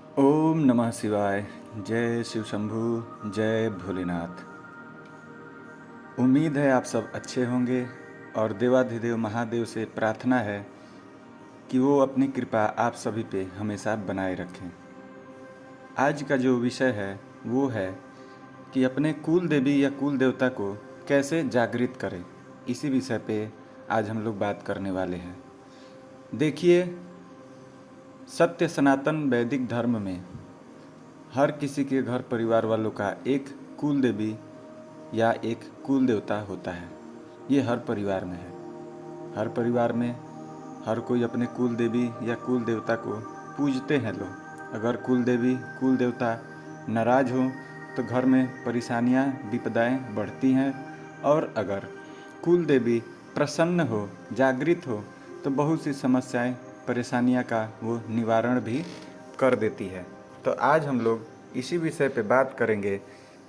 ओम नमः शिवाय। जय शिव शंभु। जय भोलेनाथ। उम्मीद है आप सब अच्छे होंगे और देवाधिदेव महादेव से प्रार्थना है कि वो अपनी कृपा आप सभी पे हमेशा बनाए रखें। आज का जो विषय है वो है कि अपने कुल देवी या कुल देवता को कैसे जागृत करें। इसी विषय पे आज हम लोग बात करने वाले हैं। देखिए, सत्य सनातन वैदिक धर्म में हर किसी के घर परिवार वालों का एक कुल देवी या एक कुल देवता होता है। ये हर परिवार में है। हर परिवार में हर कोई अपने कुल देवी या कुल देवता को पूजते हैं लोग। अगर कुल देवी कुल देवता नाराज हो तो घर में परेशानियां विपदाएं बढ़ती हैं, और अगर कुल देवी प्रसन्न हो, जागृत हो, तो बहुत सी समस्याएं परेशानियां का वो निवारण भी कर देती है। तो आज हम लोग इसी विषय पे बात करेंगे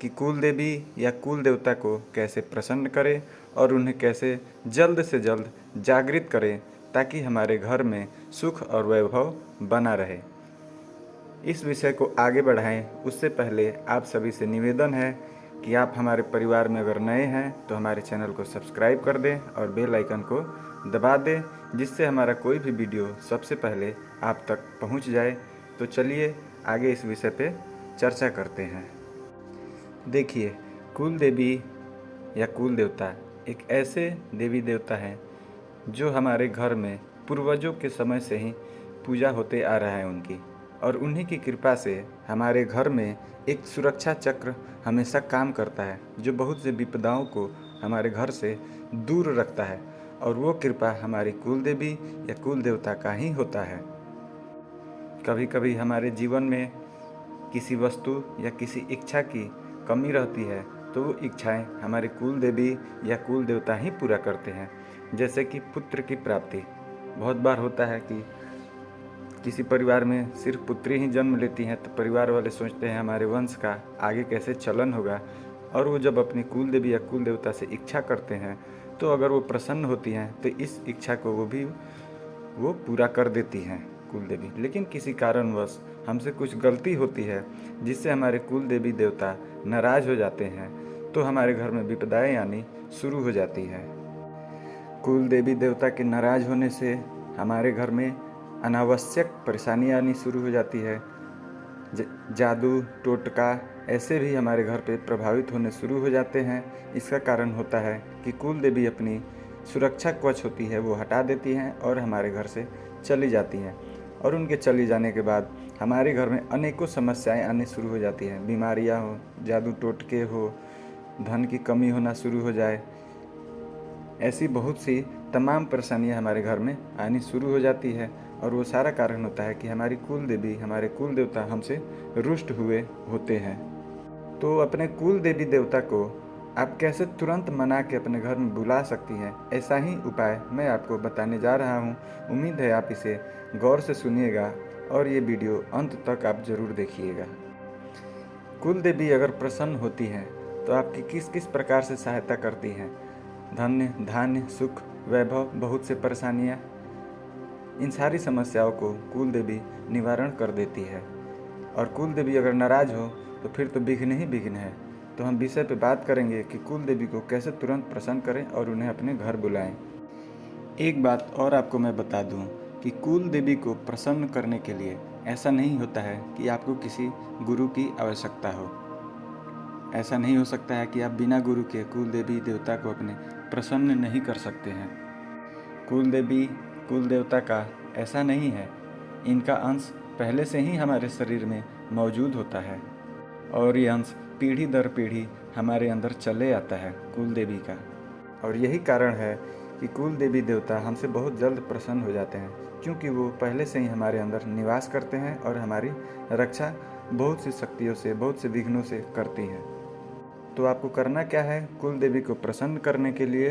कि कुल देवी या कुल देवता को कैसे प्रसन्न करें और उन्हें कैसे जल्द से जल्द जागृत करें, ताकि हमारे घर में सुख और वैभव बना रहे। इस विषय को आगे बढ़ाएं उससे पहले आप सभी से निवेदन है कि आप हमारे परिवार में अगर नए हैं तो हमारे चैनल को सब्सक्राइब कर दें और बेल आइकन को दबा दें, जिससे हमारा कोई भी वीडियो सबसे पहले आप तक पहुंच जाए। तो चलिए आगे इस विषय पे चर्चा करते हैं। देखिए, कुल देवी या कुल देवता एक ऐसे देवी देवता हैं जो हमारे घर में पूर्वजों के समय से ही पूजा होते आ रहा है उनकी, और उन्हीं की कृपा से हमारे घर में एक सुरक्षा चक्र हमेशा काम करता है, जो बहुत से विपदाओं को हमारे घर से दूर रखता है। और वो कृपा हमारी कुल देवी या कुल देवता का ही होता है। कभी कभी हमारे जीवन में किसी वस्तु या किसी इच्छा की कमी रहती है, तो वो इच्छाएं हमारे कुल देवी या कुल देवता ही पूरा करते हैं। जैसे कि पुत्र की प्राप्ति। बहुत बार होता है कि किसी परिवार में सिर्फ पुत्री ही जन्म लेती हैं, तो परिवार वाले सोचते हैं हमारे वंश का आगे कैसे चलन होगा, और वो जब अपनी कुल देवी या कुल देवता से इच्छा करते हैं तो अगर वो प्रसन्न होती हैं तो इस इच्छा को वो पूरा कर देती हैं कुल देवी। लेकिन किसी कारणवश हमसे कुछ गलती होती है जिससे हमारे कुल देवी देवता नाराज हो जाते हैं, तो हमारे घर में विपदाएं आनी शुरू हो जाती है। कुल देवी देवता के नाराज होने से हमारे घर में अनावश्यक परेशानी आनी शुरू हो जाती है। जादू टोटका ऐसे भी हमारे घर पे प्रभावित होने शुरू हो जाते हैं। इसका कारण होता है कि कुल देवी अपनी सुरक्षा कवच होती है वो हटा देती हैं और हमारे घर से चली जाती हैं, और उनके चली जाने के बाद हमारे घर में अनेकों समस्याएं आने शुरू हो जाती हैं। बीमारियां हो, जादू टोटके हो, धन की कमी होना शुरू हो जाए, ऐसी बहुत सी तमाम परेशानियां हमारे घर में आनी शुरू हो जाती है। और वो सारा कारण होता है कि हमारी कुल देवी, हमारे कुल देवता हमसे रुष्ट हुए होते हैं। तो अपने कुल देवी देवता को आप कैसे तुरंत मना के अपने घर में बुला सकती हैं, ऐसा ही उपाय मैं आपको बताने जा रहा हूँ। उम्मीद है आप इसे गौर से सुनिएगा और ये वीडियो अंत तक आप ज़रूर देखिएगा। कुल देवी अगर प्रसन्न होती हैं तो आपकी किस किस प्रकार से सहायता करती हैं। धन्य, धान्य, सुख, वैभव, बहुत से परेशानियाँ, इन सारी समस्याओं को कुल देवी निवारण कर देती है। और कुल देवी अगर नाराज हो तो फिर तो विघ्न ही विघ्न है। तो हम विषय पे बात करेंगे कि कुल देवी को कैसे तुरंत प्रसन्न करें और उन्हें अपने घर बुलाएं। एक बात और आपको मैं बता दूं कि कुल देवी को प्रसन्न करने के लिए ऐसा नहीं होता है कि आपको किसी गुरु की आवश्यकता हो। ऐसा नहीं हो सकता है कि आप बिना गुरु के कुल देवी देवता को अपने प्रसन्न नहीं कर सकते हैं। कुल देवी कुल देवता का ऐसा नहीं है। इनका अंश पहले से ही हमारे शरीर में मौजूद होता है, और ये अंश पीढ़ी दर पीढ़ी हमारे अंदर चले आता है कुल देवी का। और यही कारण है कि कुल देवी देवता हमसे बहुत जल्द प्रसन्न हो जाते हैं, क्योंकि वो पहले से ही हमारे अंदर निवास करते हैं और हमारी रक्षा बहुत सी शक्तियों से, बहुत से विघ्नों से करती हैं। तो आपको करना क्या है कुल देवी को प्रसन्न करने के लिए?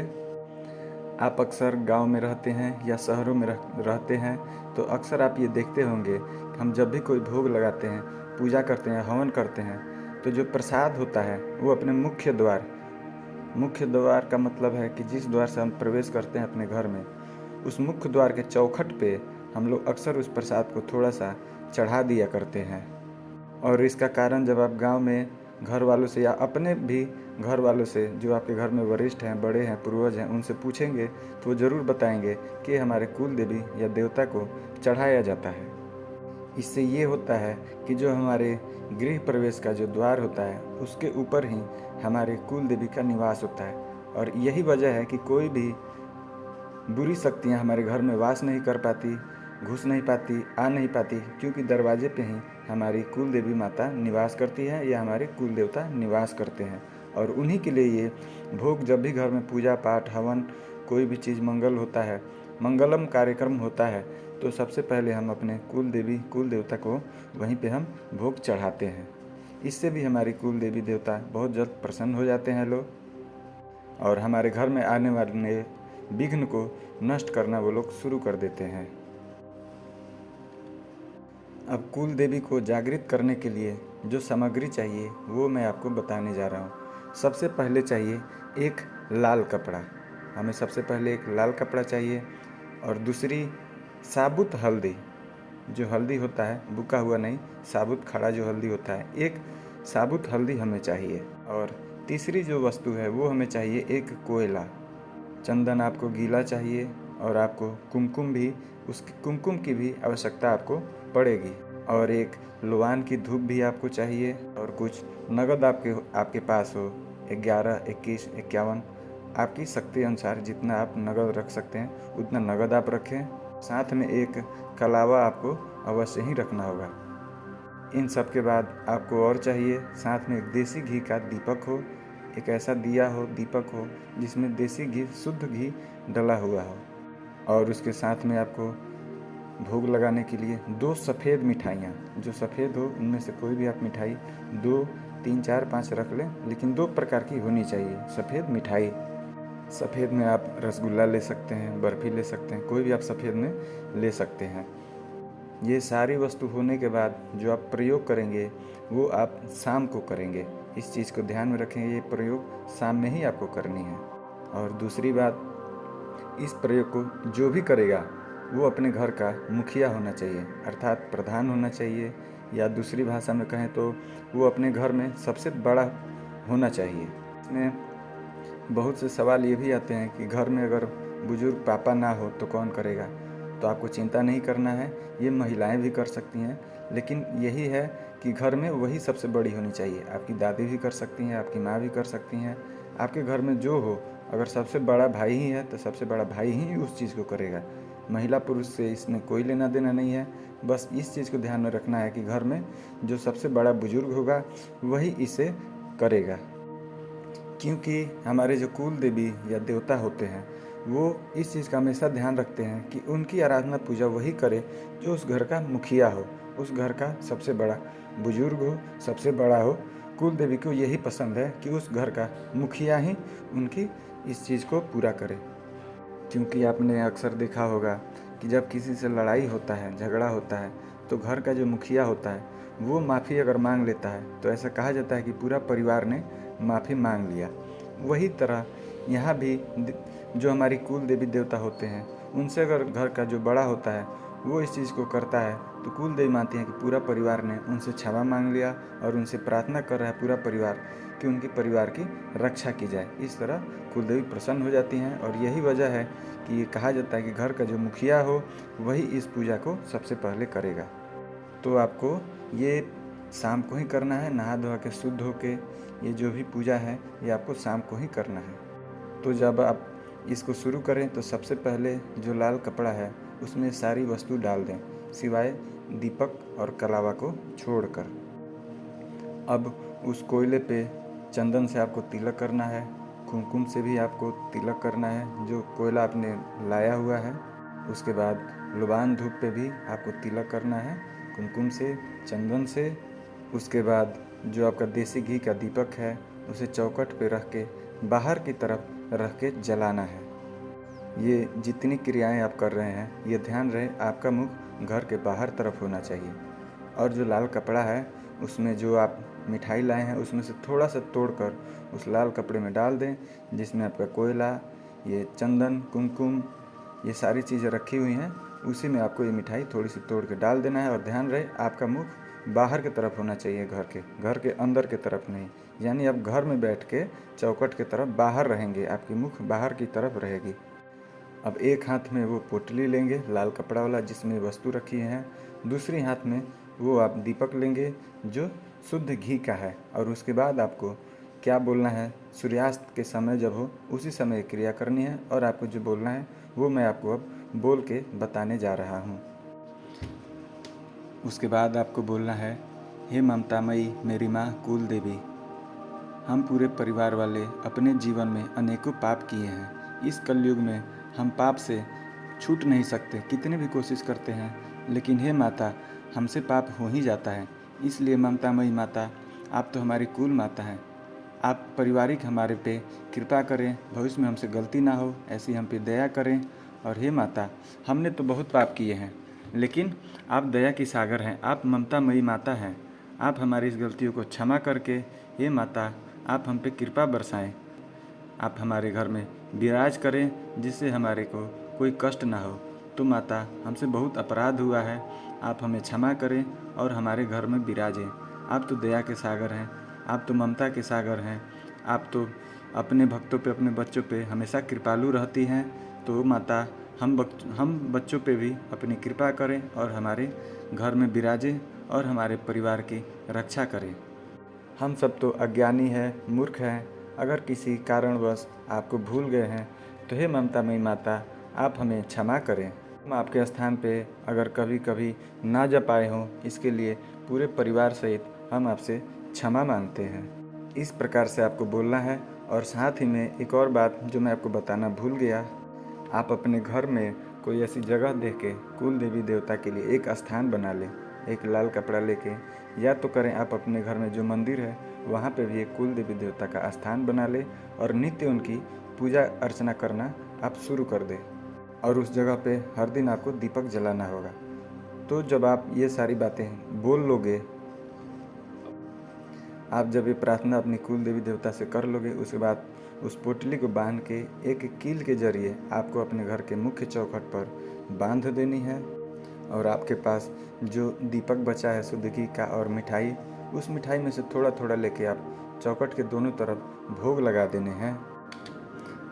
आप अक्सर गांव में रहते हैं या शहरों में रहते हैं, तो अक्सर आप ये देखते होंगे कि हम जब भी कोई भोग लगाते हैं, पूजा करते हैं, हवन करते हैं, तो जो प्रसाद होता है वो अपने मुख्य द्वार का मतलब है कि जिस द्वार से हम प्रवेश करते हैं अपने घर में, उस मुख्य द्वार के चौखट पे हम लोग अक्सर उस प्रसाद को थोड़ा सा चढ़ा दिया करते हैं। और इसका कारण जब आप गांव में घर वालों से या अपने भी घर वालों से, जो आपके घर में वरिष्ठ हैं, बड़े हैं, पूर्वज हैं, उनसे पूछेंगे तो वो ज़रूर बताएंगे कि हमारे कुल देवी या देवता को चढ़ाया जाता है। इससे ये होता है कि जो हमारे गृह प्रवेश का जो द्वार होता है उसके ऊपर ही हमारे कुल देवी का निवास होता है। और यही वजह है कि कोई भी बुरी शक्तियाँ हमारे घर में वास नहीं कर पाती, घुस नहीं पाती, आ नहीं पाती, क्योंकि दरवाजे पे ही हमारी कुल देवी माता निवास करती है या हमारे कुल देवता निवास करते हैं। और उन्हीं के लिए ये भोग, जब भी घर में पूजा पाठ, हवन, कोई भी चीज़ मंगल होता है, मंगलम कार्यक्रम होता है, तो सबसे पहले हम अपने कुल देवी कुल देवता को वहीं पे हम भोग चढ़ाते हैं। इससे भी हमारी कुल देवी देवता बहुत जल्द प्रसन्न हो जाते हैं लोग, और हमारे घर में आने वाले विघ्न को नष्ट करना वो लोग शुरू कर देते हैं। अब कुल देवी को जागृत करने के लिए जो सामग्री चाहिए वो मैं आपको बताने जा रहा हूँ। सबसे पहले चाहिए एक लाल कपड़ा। हमें सबसे पहले एक लाल कपड़ा चाहिए, और दूसरी साबुत हल्दी। जो हल्दी होता है, बुका हुआ नहीं, साबुत खड़ा जो हल्दी होता है, एक साबुत हल्दी हमें चाहिए। और तीसरी जो वस्तु है वो हमें चाहिए एक कोयला। चंदन आपको गीला चाहिए, और आपको कुमकुम भी, उसकी कुमकुम की भी आवश्यकता आपको पड़ेगी। और एक लोवान की धूप भी आपको चाहिए, और कुछ नगद आपके पास हो, 11, 21, 51 आपकी शक्ति अनुसार जितना आप नगद रख सकते हैं उतना नगद आप रखें। साथ में एक कलावा आपको अवश्य ही रखना होगा। इन सब के बाद आपको और चाहिए, साथ में एक देसी घी का दीपक हो, एक ऐसा दिया हो, दीपक हो जिसमें देसी घी, शुद्ध घी डला हुआ हो। और उसके साथ में आपको भोग लगाने के लिए 2 सफ़ेद मिठाइयाँ, जो सफ़ेद हो उनमें से कोई भी आप मिठाई 2, 3, 4, 5 रख लें, लेकिन 2 प्रकार की होनी चाहिए सफ़ेद मिठाई। सफ़ेद में आप रसगुल्ला ले सकते हैं, बर्फ़ी ले सकते हैं, कोई भी आप सफ़ेद में ले सकते हैं। ये सारी वस्तु होने के बाद जो आप प्रयोग करेंगे वो आप शाम को करेंगे। इस चीज़ को ध्यान में रखेंगे, ये प्रयोग शाम में ही आपको करनी है। और दूसरी बात, इस प्रयोग को जो भी करेगा वो अपने घर का मुखिया होना चाहिए, अर्थात प्रधान होना चाहिए, या दूसरी भाषा में कहें तो वो अपने घर में सबसे बड़ा होना चाहिए। इसमें बहुत से सवाल ये भी आते हैं कि घर में अगर बुजुर्ग पापा ना हो तो कौन करेगा। तो आपको चिंता नहीं करना है, ये महिलाएं भी कर सकती हैं, लेकिन यही है कि घर में वही सबसे बड़ी होनी चाहिए। आपकी दादी भी कर सकती हैं, आपकी माँ भी कर सकती हैं, आपके घर में जो हो, अगर सबसे बड़ा भाई ही है तो सबसे बड़ा भाई ही उस चीज़ को करेगा। महिला पुरुष से इसमें कोई लेना देना नहीं है। बस इस चीज़ को ध्यान में रखना है कि घर में जो सबसे बड़ा बुजुर्ग होगा वही इसे करेगा, क्योंकि हमारे जो कुल देवी या देवता होते हैं वो इस चीज़ का हमेशा ध्यान रखते हैं कि उनकी आराधना पूजा वही करे जो उस घर का मुखिया हो, उस घर का सबसे बड़ा बुजुर्ग हो, सबसे बड़ा हो। कुल देवी को यही पसंद है कि उस घर का मुखिया ही उनकी इस चीज़ को पूरा करे। क्योंकि आपने अक्सर देखा होगा कि जब किसी से लड़ाई होता है, झगड़ा होता है, तो घर का जो मुखिया होता है वो माफ़ी अगर मांग लेता है तो ऐसा कहा जाता है कि पूरा परिवार ने माफ़ी मांग लिया। वही तरह यहाँ भी जो हमारी कुल देवी देवता होते हैं उनसे अगर घर का जो बड़ा होता है वो इस चीज़ को करता है तो कुल देवी मानती हैं कि पूरा परिवार ने उनसे क्षमा मांग लिया, और उनसे प्रार्थना कर रहा है पूरा परिवार कि उनके परिवार की रक्षा की जाए। इस तरह कुल देवी प्रसन्न हो जाती हैं, और यही वजह है कि ये कहा जाता है कि घर का जो मुखिया हो वही इस पूजा को सबसे पहले करेगा। तो आपको ये शाम को ही करना है, नहा धोवा के शुद्ध होके। ये जो भी पूजा है ये आपको शाम को ही करना है। तो जब आप इसको शुरू करें तो सबसे पहले जो लाल कपड़ा है उसमें सारी वस्तु डाल दें, सिवाय दीपक और कलावा को छोड़कर। अब उस कोयले पे चंदन से आपको तिलक करना है, कुमकुम से भी आपको तिलक करना है जो कोयला आपने लाया हुआ है। उसके बाद लोबान धूप पे भी आपको तिलक करना है, कुमकुम से, चंदन से। उसके बाद जो आपका देसी घी का दीपक है उसे चौखट पे रख के बाहर की तरफ रख के जलाना है। ये जितनी क्रियाएं आप कर रहे हैं ये ध्यान रहे आपका मुख घर के बाहर तरफ होना चाहिए। और जो लाल कपड़ा है उसमें जो आप मिठाई लाए हैं उसमें से थोड़ा सा तोड़कर उस लाल कपड़े में डाल दें, जिसमें आपका कोयला, ये चंदन, कुमकुम, ये सारी चीज़ें रखी हुई हैं। उसी में आपको ये मिठाई थोड़ी सी तोड़ के डाल देना है, और ध्यान रहे आपका मुख बाहर की तरफ होना चाहिए, घर के अंदर की तरफ नहीं। यानी आप घर में बैठ के चौखट की तरफ बाहर रहेंगे, आपकी मुख बाहर की तरफ रहेगी। अब एक हाथ में वो पोटली लेंगे लाल कपड़ा वाला जिसमें वस्तु रखी है, दूसरी हाथ में वो आप दीपक लेंगे जो शुद्ध घी का है। और उसके बाद आपको क्या बोलना है, सूर्यास्त के समय जब हो उसी समय क्रिया करनी है। और आपको जो बोलना है वो मैं आपको अब बोल के बताने जा रहा हूँ। उसके बाद आपको बोलना है, हे ममतामयी मेरी माँ कुल देवी, हम पूरे परिवार वाले अपने जीवन में अनेकों पाप किए हैं। इस कलयुग में हम पाप से छूट नहीं सकते, कितने भी कोशिश करते हैं, लेकिन हे माता हमसे पाप हो ही जाता है। इसलिए ममतामयी माता, आप तो हमारी कुल माता हैं, आप पारिवारिक हमारे पे कृपा करें, भविष्य में हमसे गलती ना हो ऐसी हम पे दया करें। और हे माता, हमने तो बहुत पाप किए हैं, लेकिन आप दया की सागर हैं, आप ममतामयी माता हैं, आप हमारी इस गलतियों को क्षमा करके हे माता आप हम पे कृपा बरसाएं। आप हमारे घर में विराज करें जिससे हमारे को कोई कष्ट ना हो। तो माता हमसे बहुत अपराध हुआ है, आप हमें क्षमा करें और हमारे घर में विराजें। आप तो दया के सागर हैं, आप तो ममता के सागर हैं, आप तो अपने भक्तों पे अपने बच्चों पे हमेशा कृपालु रहती हैं। तो माता हम बच्चों पे भी अपनी कृपा करें और हमारे घर में विराजें और हमारे परिवार की रक्षा करें। हम सब तो अज्ञानी हैं, मूर्ख हैं, अगर किसी कारणवश आपको भूल गए हैं तो हे ममतामयी माता आप हमें क्षमा करें। हम आपके स्थान पे अगर कभी कभी ना जा पाए हों, इसके लिए पूरे परिवार सहित हम आपसे क्षमा मांगते हैं। इस प्रकार से आपको बोलना है। और साथ ही में एक और बात जो मैं आपको बताना भूल गया, आप अपने घर में कोई ऐसी जगह देख के कुल देवी देवता के लिए एक स्थान बना लें, एक लाल कपड़ा लेके, या तो करें आप अपने घर में जो मंदिर है वहाँ पे भी एक कुल देवी देवता का स्थान बना लें और नित्य उनकी पूजा अर्चना करना आप शुरू कर दें। और उस जगह पे हर दिन आपको दीपक जलाना होगा। तो जब आप ये सारी बातें बोल लोगे, आप जब ये प्रार्थना अपनी कुल देवी देवता से कर लोगे, उसके बाद उस पोटली को बांध के एक कील के जरिए आपको अपने घर के मुख्य चौखट पर बांध देनी है। और आपके पास जो दीपक बचा है शुद्ध घी का और मिठाई, उस मिठाई में से थोड़ा थोड़ा लेके आप चौखट के दोनों तरफ भोग लगा देने हैं।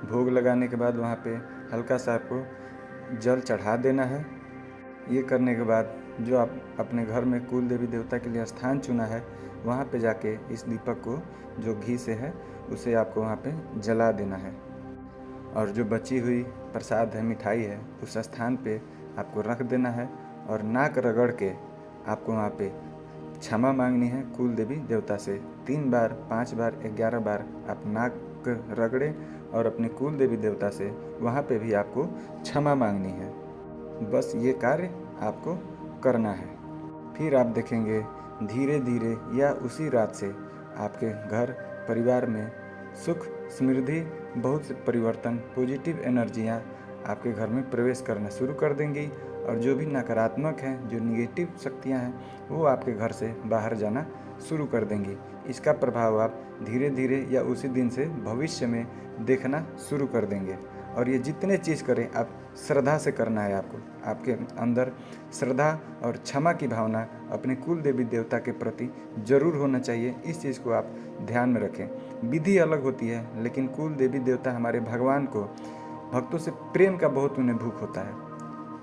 भोग लगाने के बाद वहाँ पे हल्का सा आपको जल चढ़ा देना है। ये करने के बाद जो आप अपने घर में कुल देवी देवता के लिए स्थान चुना है वहाँ पे जाके इस दीपक को जो घी से है उसे आपको वहाँ पे जला देना है। और जो बची हुई प्रसाद है, मिठाई है, उस स्थान पे आपको रख देना है और नाक रगड़ के आपको वहाँ पे क्षमा मांगनी है कुल देवी देवता से। 3 बार, 5 बार, 11 बार आप नाक रगड़े और अपने कुल देवी देवता से वहाँ पे भी आपको क्षमा मांगनी है। बस ये कार्य आपको करना है। फिर आप देखेंगे धीरे धीरे या उसी रात से आपके घर परिवार में सुख समृद्धि, बहुत से परिवर्तन, पॉजिटिव एनर्जियाँ आपके घर में प्रवेश करना शुरू कर देंगी। और जो भी नकारात्मक हैं, जो निगेटिव शक्तियाँ हैं, वो आपके घर से बाहर जाना शुरू कर देंगी। इसका प्रभाव आप धीरे धीरे या उसी दिन से भविष्य में देखना शुरू कर देंगे। और ये जितने चीज़ करें आप श्रद्धा से करना है। आपके अंदर श्रद्धा और क्षमा की भावना अपने कुल देवी देवता के प्रति जरूर होना चाहिए। इस चीज़ को आप ध्यान में रखें। विधि अलग होती है, लेकिन कुल देवी देवता हमारे भगवान को भक्तों से प्रेम का बहुत उन्हें भूख होता है,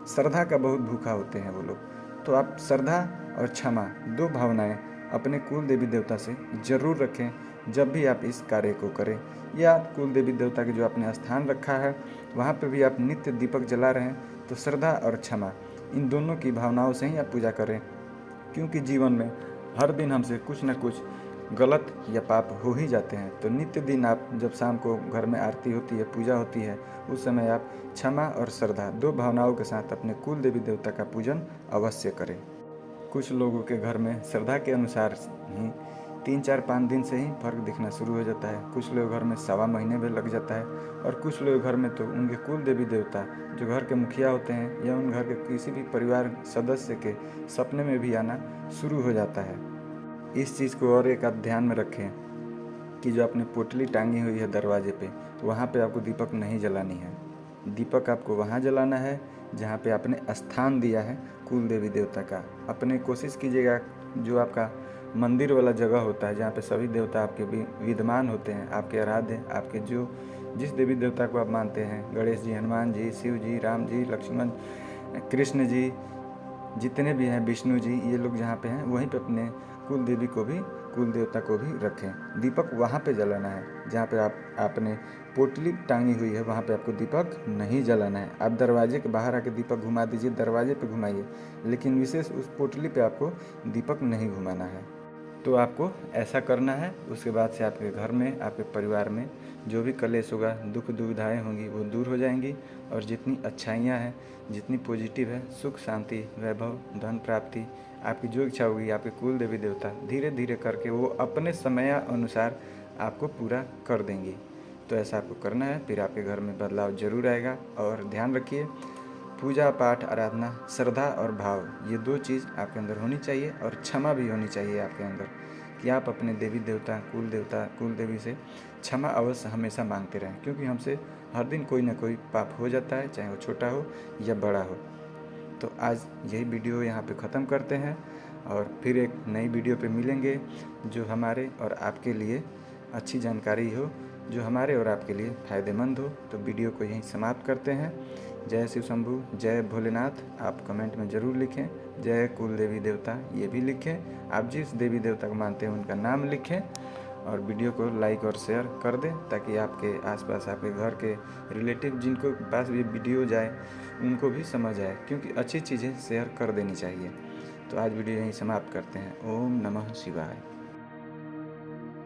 श्रद्धा का बहुत भूखा होते हैं वो लोग। तो आप श्रद्धा और क्षमा 2 भावनाएं अपने कुल देवी देवता से जरूर रखें जब भी आप इस कार्य को करें। या आप कुल देवी देवता के जो आपने स्थान रखा है वहाँ पे भी आप नित्य दीपक जला रहे हैं, तो श्रद्धा और क्षमा इन दोनों की भावनाओं से ही आप पूजा करें। क्योंकि जीवन में हर दिन हमसे कुछ न कुछ गलत या पाप हो ही जाते हैं। तो नित्य दिन आप जब शाम को घर में आरती होती है, पूजा होती है, उस समय आप क्षमा और श्रद्धा 2 भावनाओं के साथ अपने कुल देवी देवता का पूजन अवश्य करें। कुछ लोगों के घर में श्रद्धा के अनुसार ही 3, 4, 5 दिन से ही फर्क दिखना शुरू हो जाता है। कुछ लोग घर में 1.25 महीने में लग जाता है। और कुछ लोग घर में तो उनके कुल देवी देवता जो घर के मुखिया होते हैं या उन घर के किसी भी परिवार सदस्य के सपने में भी आना शुरू हो जाता है। इस चीज़ को और एक आप ध्यान में रखें कि जो आपने पोटली टांगी हुई है दरवाजे पे, वहाँ पे आपको दीपक नहीं जलानी है। दीपक आपको वहाँ जलाना है जहाँ पे आपने स्थान दिया है कुल देवी देवता का। अपने कोशिश कीजिएगा जो आपका मंदिर वाला जगह होता है, जहाँ पे सभी देवता आपके विद्यमान होते हैं, आपके आराध्य, आपके जो जिस देवी देवता को आप मानते हैं, गणेश जी, हनुमान जी, शिव जी, राम जी, लक्ष्मण, कृष्ण जी, जितने भी हैं, विष्णु जी, ये लोग जहाँ पे हैं वहीं पे अपने कुल देवी को भी, कुल देवता को भी रखें। दीपक वहाँ पे जलाना है जहाँ पे आपने पोटली टांगी हुई है, वहाँ पे आपको दीपक नहीं जलाना है। आप दरवाजे के बाहर आके दीपक घुमा दीजिए, दरवाजे पे घुमाइए, लेकिन विशेष उस पोटली पे आपको दीपक नहीं घुमाना है। तो आपको ऐसा करना है। उसके बाद से आपके घर में, आपके परिवार में जो भी कलेश होगा, दुख दुविधाएँ होंगी, वो दूर हो जाएंगी, और जितनी अच्छाइयाँ हैं, जितनी पॉजिटिव है, सुख शांति, वैभव, धन प्राप्ति, आपकी जो इच्छा होगी, आपके कुल देवी देवता धीरे धीरे करके वो अपने समय अनुसार आपको पूरा कर देंगी। तो ऐसा आपको करना है, फिर आपके घर में बदलाव जरूर आएगा। और ध्यान रखिए, पूजा पाठ, आराधना, श्रद्धा और भाव, ये 2 चीज़ आपके अंदर होनी चाहिए, और क्षमा भी होनी चाहिए आपके अंदर, कि आप अपने देवी देवता, कुल देवी से क्षमा अवश्य हमेशा मांगते रहें, क्योंकि हमसे हर दिन कोई ना कोई पाप हो जाता है, चाहे वो छोटा हो या बड़ा हो। तो आज यही वीडियो यहाँ पे ख़त्म करते हैं, और फिर एक नई वीडियो पे मिलेंगे जो हमारे और आपके लिए अच्छी जानकारी हो, जो हमारे और आपके लिए फ़ायदेमंद हो। तो वीडियो को यहीं समाप्त करते हैं। जय शिव शंभू, जय भोलेनाथ। आप कमेंट में ज़रूर लिखें, जय कुल देवी देवता ये भी लिखें। आप जिस देवी देवता को मानते हैं उनका नाम लिखें, और वीडियो को लाइक और शेयर कर दें, ताकि आपके आसपास, आपके घर के रिलेटिव जिनको पास ये वीडियो जाए, उनको भी समझ आए, क्योंकि अच्छी चीज़ें शेयर कर देनी चाहिए। तो आज वीडियो यहीं समाप्त करते हैं। ओम नमः शिवाय।